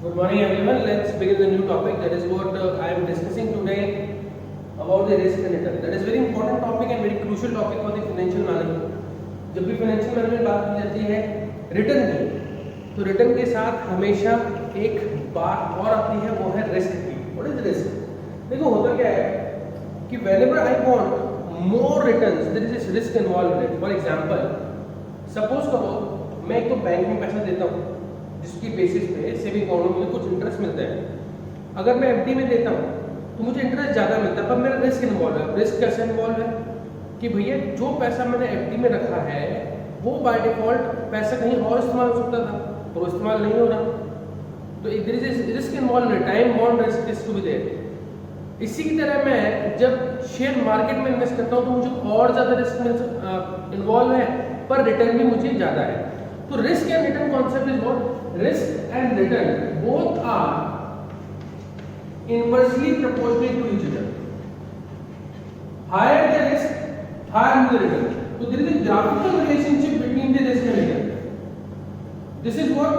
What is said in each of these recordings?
Good morning everyone. Let's begin the new topic. That is what I am discussing today about the risk and return. That is very important topic and very crucial topic for the financial management. जब भी financial management बात की जाती है return की, तो return के साथ हमेशा एक बात और आती है, वो है रिस्क की. What is risk? देखो होता क्या है कि whenever I want more returns, there is this risk involved in it. For example, suppose करो मैं एक तो बैंक में पैसा देता हूँ जिसकी बेसिस पे सेविंग अकाउंट में मुझे कुछ इंटरेस्ट मिलता है. अगर मैं एफडी में देता हूँ तो मुझे इंटरेस्ट ज़्यादा मिलता है, पर मेरा रिस्क इन्वॉल्व है. रिस्क कैसे इन्वॉल्व है कि भैया जो पैसा मैंने एफडी में रखा है वो बाय डिफॉल्ट पैसा कहीं और इस्तेमाल हो सकता था, और वो इस्तेमाल नहीं हो रहा. तो इधर इज रिस्क इन्वॉल्व है, टाइम बॉन्ड रिस्क इसको भी दे. इसी की तरह मैं जब शेयर मार्केट में इन्वेस्ट करता हूँ तो मुझे और ज़्यादा रिस्क इन्वॉल्व है, पर रिटर्न भी मुझे ज़्यादा है. तो risk and return concept is what? Risk and return both are inversely proportional to each other. Higher the risk, higher the return. So there is a graphical relationship between the risk and return. This is what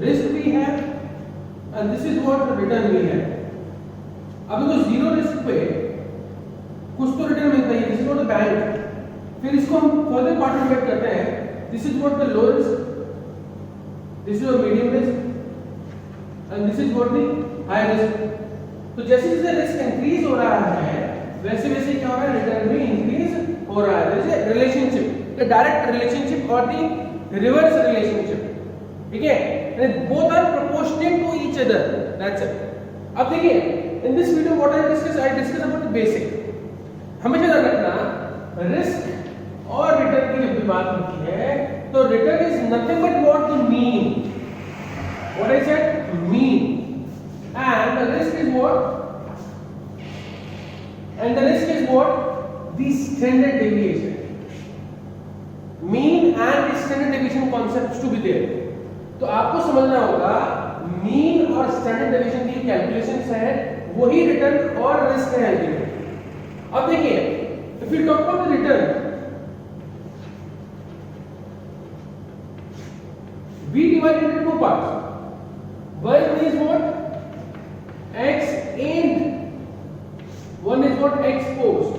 risk we have and this is what return we have. अब देखो zero risk पे कुछ तो return मिलता है, this is what the bank. फिर इसको हम फर्दर पार्टिसिपेट करते हैं. This is what the low risk, this is the medium risk and this is what the high risk. तो जैसे जैसे रिस्क इंक्रीज हो रहा है वैसे वैसे क्या हो रहा है, रिटर्न भी इंक्रीज हो रहा है. जैसे रिलेशनशिप, द डायरेक्ट रिलेशनशिप और द रिवर्स रिलेशनशिप. ठीक है, both are proportional to each other. That's it. अब देखिए in this video what I discuss about the basic. हमेशा ध्यान रखना रिस्क और रिटर्न की जब भी बात होती है तो return is nothing but what the mean. What I said, mean. And the risk is what? And the risk is what? The standard deviation. Mean and the standard deviation concepts to be there. तो आपको समझना होगा mean और standard deviation की calculations है, वही return और risk है. अब देखिए if we talk about the return, we divide it into two parts. One is what? Ex ante, one is what? Ex post.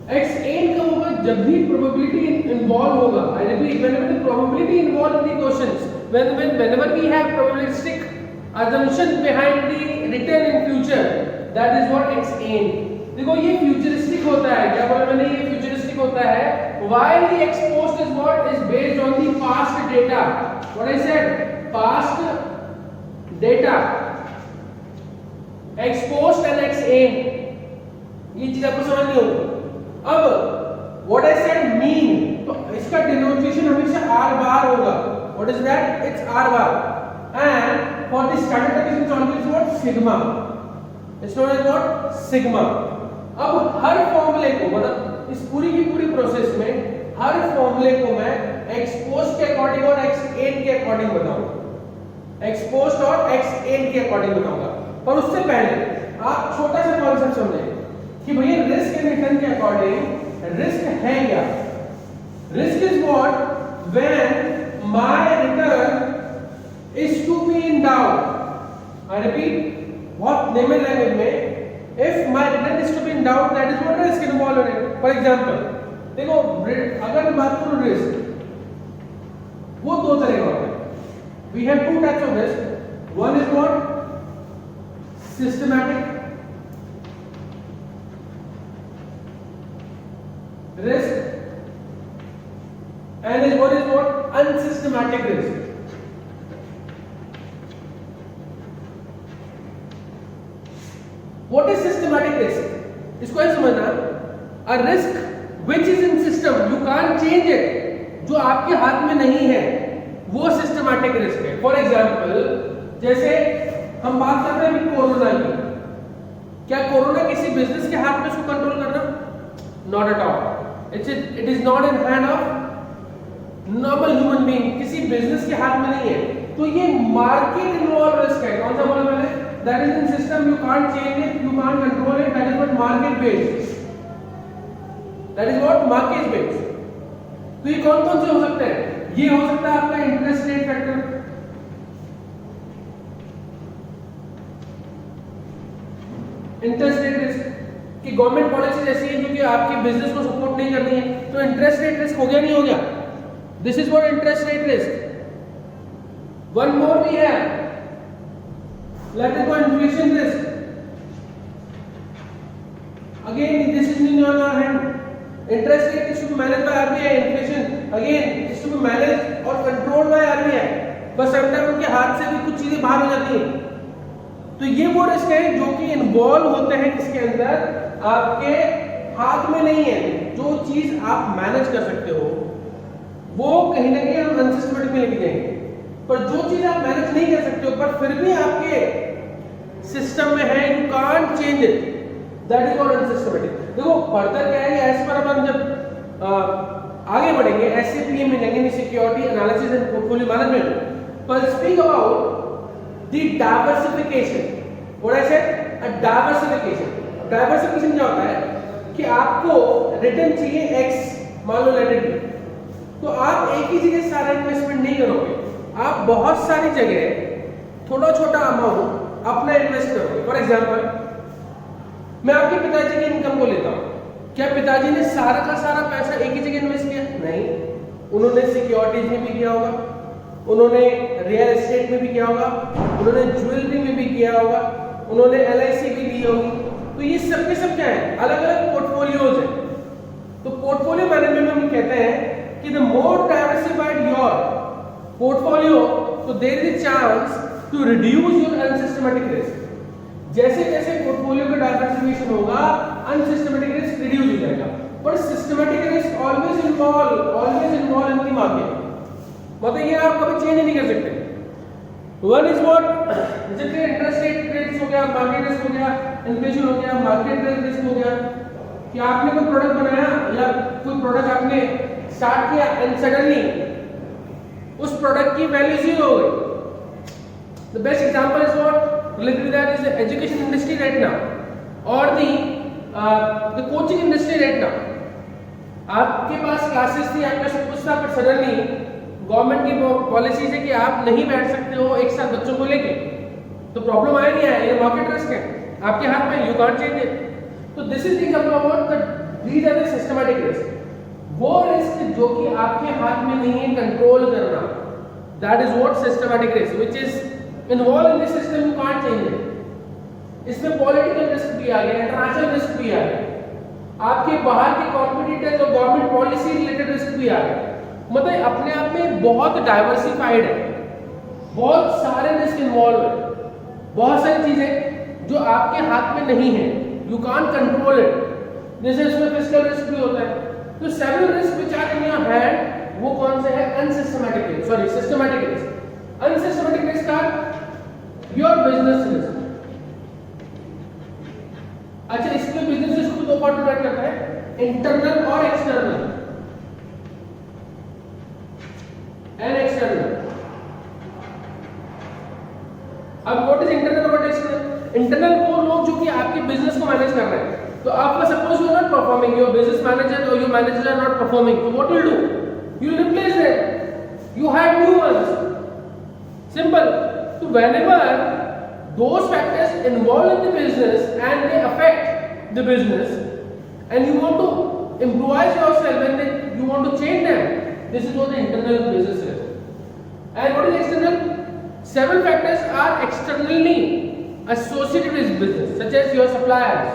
Ex ante कब होगा? जब भी probability involved होगा. I repeat, whenever the probability involved in the questions, whenever we have probabilistic assumption behind the return in future, that is what ex ante. देखो ये futuristic होता है. क्या बोला मैंने? ये futuristic होता है. While the ex post is what? Is based on the past data. What I said? Past data. Ex post and ex ante, ये चीज आपको समझ नहीं होगी. अब what I said mean, तो इसका डिनोटेशन हमेशा r bar होगा. What is that? It's r bar. And for the standard deviation solve is what? Sigma. It's known as what? Sigma. अब हर फॉर्मूले को, मतलब इस पूरी की पूरी प्रोसेस में हर फॉर्मूले को मैं एक्स पोस्ट के अकॉर्डिंग और एक्स ante के अकॉर्डिंग बताऊंगा. एक्स पोस्ट और एक्स ante के अकॉर्डिंग बताऊंगा. पर उससे पहले आप छोटा सा कॉन्सेप्ट समझें कि भैया रिस्क एंड रिटर्न के अकॉर्डिंग रिस्क है क्या? Risk is what when my return is to be in doubt. I repeat, बहुत लेमन लैंग्वेज में, if my return is to be in doubt, that is what risk involve in it. For example देखो, अगर मैं बात करूं risk, वो दो तरह का होता है. We have two types of risk. One is what? Systematic risk, and one is what? Unsystematic risk. What is systematic risk? इसको ऐसे समझना, a risk which is in system, you can't change it, जो आपके हाथ में नहीं है, वो सिस्टमैटिक रिस्क है. फॉर एग्जाम्पल जैसे हम बात कर रहे हैं कोरोना की, क्या कोरोना किसी बिजनेस के हाथ में उसको कंट्रोल करना? Not at all. It is not in hand of normal human being. किसी बिजनेस के हाथ में नहीं है. तो ये मार्केट इन्वॉल्व रिस्क है. कौन सा बोला मैंने? That is in system, you can't change it, you can't control it. That is what market based. That is what market based. तो ये कौन कौन से हो सकते हैं? ये हो सकता है आपका interest rate factor, interest rate risk कि गवर्नमेंट पॉलिसी ऐसी है जो कि आपके बिजनेस को सपोर्ट नहीं करनी है, तो इंटरेस्ट रेट रिस्क हो गया नहीं हो गया, this is what interest rate risk. One more we have, let us go inflation risk, again this is in your hand, interest rate is to be managed by RBI, inflation again is to be managed और controlled by RBI, बस sometime उनके हाथ से भी कुछ चीजें बाहर हो जाती हैं। तो ये वो रिस्क है जो कि इन्वॉल्व होते हैं किसके अंदर, आपके हाथ में नहीं है, जो चीज आप मैनेज कर सकते हो वो कहीं ना कहीं हम अनसिस्टमेटिक में लेके जाएंगे, पर जो चीज आप मैनेज नहीं कर सकते हो पर फिर भी आपके सिस्टम में है, you can't change it, that is called unsystematic. देखो फर्दर क्या है, एज पर अपन जब आगे बढ़ेंगे एससीपीए में जाएंगे, security analysis and portfolio management, पर speak about the diversification. What I said, a diversification. Diversification क्या होता है कि आपको रिटर्न चाहिए एक्स, मान लो लेट इट बी, तो आप एक ही जगह सारा इन्वेस्टमेंट नहीं करोगे, आप बहुत सारी जगह थोड़ा छोटा अमाउंट अपना इन्वेस्ट करोगे। फॉर एग्जांपल मैं आपके पिताजी की इनकम को लेता हूं, क्या पिताजी ने सारा का सारा पैसा एक ही जगह इन्वेस्ट किया? नहीं, उन्होंने सिक्योरिटीज में भी किया होगा, उन्होंने रियल एस्टेट में भी किया होगा, उन्होंने ज्वेलरी में भी किया होगा, उन्होंने एलआईसी भी ली होगी। तो ये सब के सब क्या है, अलग अलग पोर्टफोलियोज है। तो पोर्टफोलियो मैनेजमेंट में हम कहते हैं कि the more diversified your portfolio, तो there is a chance to reduce your unsystematic risk. जैसे जैसे पोर्टफोलियो का डाइवर्सिफिकेशन होगा, अनसिस्टमैटिक रिस्क रिड्यूस हो जाएगा, पर systematic risk always involve in the market, मतलब ये आप कभी चेंज नहीं कर सकते। वन इज व्हाट, जैसे इंटरेस्ट रेट रिस्क हो गया, मार्केट रिस्क हो गया, इन्फ्लेशन हो गया, मार्केट रिस्क हो गया कि आपने कोई प्रोडक्ट बनाया या कोई प्रोडक्ट आपने स्टार्ट किया एंड सडनली उस प्रोडक्ट की वैल्यू जीरो हो गई। The best example is what related with that is the education industry right now और the coaching industry right now. आपके पास क्लासेस थी, आपका सब कुछ था, पर सडनली गवर्नमेंट की पॉलिसी है कि आप नहीं बैठ सकते हो एक साथ बच्चों को लेके, तो प्रॉब्लम आया नहीं आया, ये मार्केट रिस्क है आपके हाथ में, यू कांट चेंज इट। तो this is the about the these are the systematic risk, वो रिस्क जो कि आपके हाथ में नहीं है कंट्रोल करना, that is what systematic risk which is involve in the system, you can't change it. इसमें पॉलिटिकल रिस्क भी आ गया, इंटरनेशनल रिस्क भी आ गया, आपके बाहर के कॉम्पिटिटर्स और गवर्नमेंट पॉलिसी रिलेटेड रिस्क भी आ गया, मतलब अपने आप में बहुत डाइवर्सिफाइड है, बहुत सारे रिस्क इन्वॉल्व है, बहुत सारी चीजें जो आपके हाथ में नहीं है, यू कांट कंट्रोल इट। जैसे इसमें फिस्कल रिस्क भी होता है। तो several risk which are in your hand, वो कौन से है, unsystematic risk, sorry systematic risk. Unsystematic risk are your business risk. अच्छा, इसमें बिजनेस रिस्क को दो पार्ट में डिवाइड करता है, इंटरनल और एक्सटर्नल and external. अब what is internal, what is external? Internal वो लोग जो कि आपके बिजनेस को मैनेज कर रहे हैं, तो आपका suppose you are not performing, your business manager और your manager are not performing, तो what will do, you will replace them, you hire new ones, simple. तो whenever those factors involved in the business and they affect the business and you want to improvise yourself and then you want to change them, this is what the internal business is. And what is external? Several factors are externally associated with business, such as your suppliers,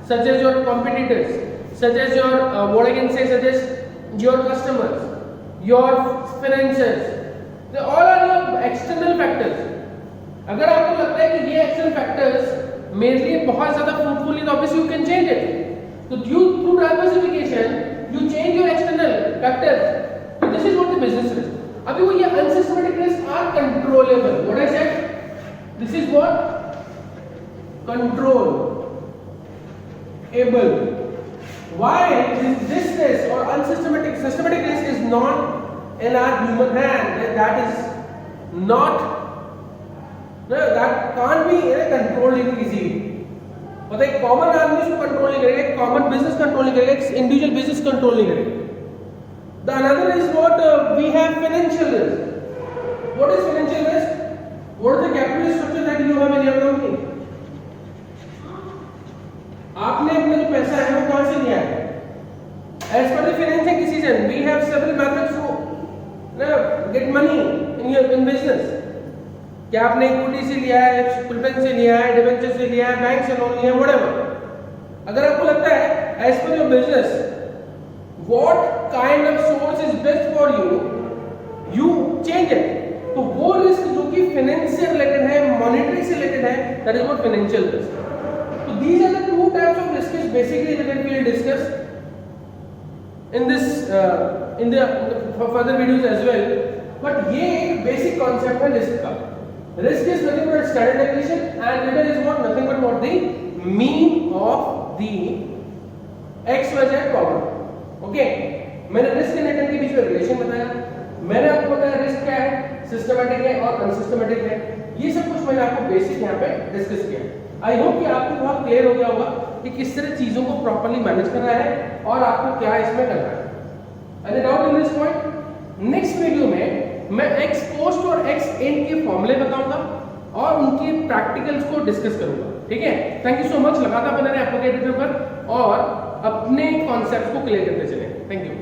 such as your competitors, such as your what I can say, such as your customers, your finances. They all are your external factors. अगर आपको लगता है कि ये external factors मेरे लिए बहुत ज्यादा फ्रूटफुल है, तो obviously you can change it. तो due to diversification you change your external factors, तो this is what the business risk. अभी वो ये unsystematic risk are controllable, what I said, this is what controllable. Why this risk और unsystematic systematic risk is not in our human hand, that is not that can't be controlled easily। मतलब एक common आदमी इसको control नहीं करेगा, एक common business control नहीं करेगा, एक इंडिविजुअल बिजनेस कंट्रोल नहीं करेगा। The another is what we have financial risk. What is financial risk? What is the capital structure that you have in your company? आपने अपना जो पैसा है वो कहाँ से लिया है? As per the financing decision, we have several methods to get money in business. क्या आपने इक्विटी से लिया है, प्रेफरेंस से लिया है, डिबेंचर से लिया है, बैंक से लोन लिया है, whatever. अगर आपको लगता है as per your business, what kind of source is best for you, you change it. तो वो रिस्क जो कि फाइनेंस से रिलेटेड है, मॉनेटरी से रिलेटेड है, that is what financial risk. So these are the two types of risks basically that we will discuss in this in the further videos as well. But ये एक basic concept है risk का. Risk is nothing but standard definition, and return is what nothing but what the mean of the XYZ problem. Okay? मैंने risk and return के बीच में relation बताया. मैंने आपको बताया रिस्क क्या है, सिस्टमैटिक है और अनसिस्टमैटिक है. ये सब कुछ मैंने आपको बेसिक यहाँ पे डिस्कस किया. आई होप कि आपको बहुत क्लियर हो गया होगा कि किस तरह चीजों को प्रॉपर्ली मैनेज करना है और आपको क्या इसमें करना है. Any doubt in this point? Next video में मैं एक्स पोस्ट और एक्स एंड के फॉर्मूले बताऊंगा और उनके प्रैक्टिकल्स को डिस्कस करूंगा. ठीक है? Thank you so much. लगातार बने रहे एप्लीकेटर पर और अपने कॉन्सेप्ट्स को क्लियर करते चले. Thank you.